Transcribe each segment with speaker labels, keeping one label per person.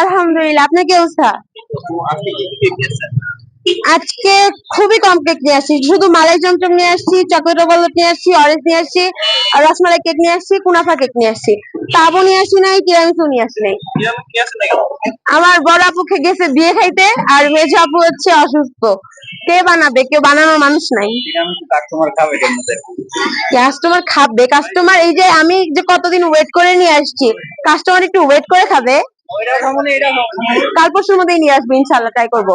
Speaker 1: আলহামদুলিল্লাহ, আপনার কি অবস্থা? আজকে খুবই কম কেক নিয়ে আসছি, শুধু মালাই চমচম নিয়ে আসছি, চকলেট ওভারলোড নিয়ে আসছি, অরেঞ্জ নিয়ে আসছি, আর রসমালাই কেক নিয়ে আসছি, কুনাফা কেক নিয়ে আসছি। তাবও নিয়ে আসি নাই, তিরামিসু নিয়ে আসি নাই। আমার বড় আপু গেছে বিয়ে খাইতে, আর মেজ আপু হচ্ছে অসুস্থ। কে বানাবে? কেউ বানানোর মানুষ নাই। কাস্টমার খাবে, কাস্টমার এই যে আমি যে কতদিন ওয়েট করে নিয়ে আসছি, কাস্টমার একটু ওয়েট করে খাবে। কাল পরশুর মধ্যেই নিয়ে আসবো, ইনশাল্লাহ ট্রাই করবো।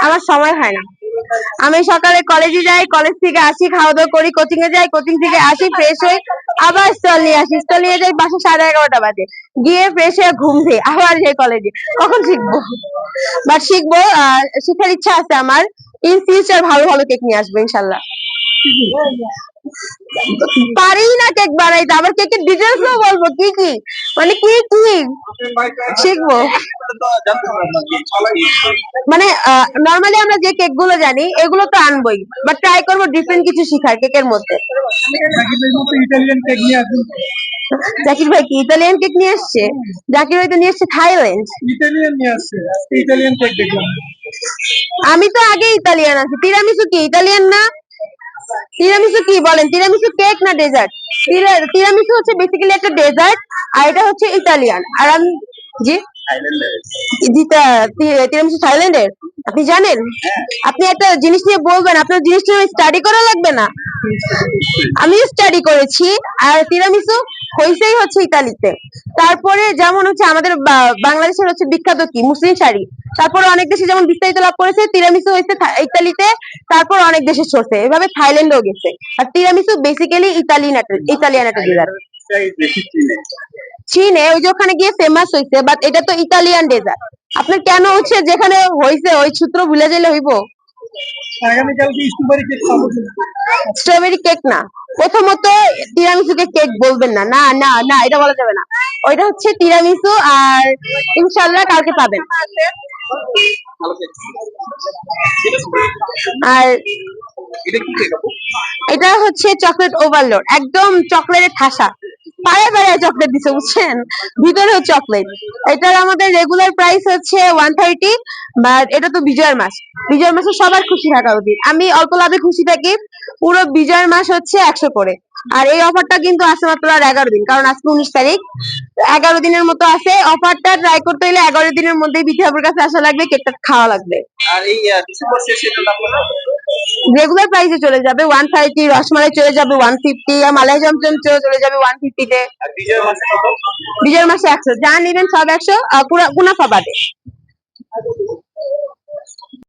Speaker 1: আমার সময় হয় না। আমি সকালে কলেজে যাই, কলেজ থেকে আসি, খাওয়া দাওয়া করি, কোচিং এ যাই, কোচিং থেকে আসি, ফ্রেশ হই, আবার স্টল নিয়ে আসি, স্টল নিয়ে যাই বাসা 11:30 বাজে, গিয়ে ফ্রেশ হয়ে ঘুম দিই, আবার যাই কলেজে। কখন শিখবো? বাট শিখবো, শিখার ইচ্ছা আছে আমার। ইন ফিউচার ভালো ভালো কেক নিয়ে আসবো ইনশাল্লাহ। পারি না কেক বানাইতে, আবার কেকের ডিটেলস বলবো কি কি, মানে কি কি শিখবো। মানে নরমালি আমরা যে কেক গুলো জানি এগুলো তো আনবই, বাট ট্রাই করবো ডিফারেন্ট কিছু শিখার কেকের মধ্যে। জাকির ভাই কি ইতালিয়ান কেক নিয়ে আসছে? জাকির ভাই তো নিয়ে আসছে থাইল্যান্ড। ইতালিয়ান নিয়ে আসছে, ইতালিয়ান কেক দেখলাম। আমি তো আগে ইতালিয়ান আছি। তিরামিসু কি ইতালিয়ান না? তিরামিসু কি বলেন? তিরামিসু কেক না ডেজার্ট? তিরামিসু হচ্ছে বেসিক্যালি একটা ডেজার্ট, আর এটা হচ্ছে ইতালিয়ান। আর আমি জি তিরামিসু থাইল্যান্ডের। আপনি জানেন? আপনি একটা জিনিস নিয়ে বলবেন, আপনার জিনিসটা স্টাডি করা লাগবে না? আমি স্টাডি করেছি। আর তিরামিসু হইছেই হচ্ছে ইতালিতে। তারপরে যেমন হচ্ছে আমাদের বাংলাদেশের হচ্ছে বিখ্যাত কি মুসলিম শাড়ি, তারপরে অনেক দেশে যেমন বিস্তারিত লাভ করেছে, তিরামিসু হয়েছে ইতালিতে, তারপর অনেক দেশে ছড়ছে, এভাবে থাইল্যান্ডেও গেছে। আর তিরামিসু বেসিক্যালি ইতালিয়ান একটা ডেজার্ট। চীনে ওই যে ওখানে গিয়ে ফেমাস হয়েছে, বাট এটা তো ইতালিয়ান ডেজার্ট। আপনার কেন হচ্ছে যেখানে হয়েছে ওই সূত্র ভুলে যাইলে হইব? স্ট্রবেরি কেক না, প্রথমত তিরামিসুকে কেক বলবেন না, না না না, এটা বলা যাবে না। ওইটা হচ্ছে তিরামিসু, আর ইনশাল্লাহ কালকে পাবেন। আর এটা হচ্ছে চকলেট ওভারলোড, একদম চকলেটের ঠাসা, পাড়ায় পাড়ায় চকলেট দিছে বুঝছেন, ভিতরেও চকলেট। এটার আমাদের রেগুলার প্রাইস হচ্ছে 130, বাট এটা তো বিজয়ের মাস, বিজয়ের মাসে সবার খুশি থাকা উচিত। আমি অল্প লাভে খুশি থাকি, পুরো বিজয়ের মাস হচ্ছে 100 করে। আর এই অফারটা কিন্তু আছে মাত্র আর 11 দিন, কারণ আজকে 19 তারিখ, 11 দিনের মতো আছে। অফারটা ট্রাই করতে হলে 11 দিনের মধ্যেই বিথিয়াপুর কাছে আসা লাগবে, কেকটা খাওয়া লাগবে। আর এই রেগুলার প্রাইসে চলে যাবে 130, রসমালাই চলে যাবে 150, আর মালাই চমচম চলে যাবে 150 তে। বিজয়ের মাসে 100, যা নিবেন সব 100, পুরা মুনাফা বাদে।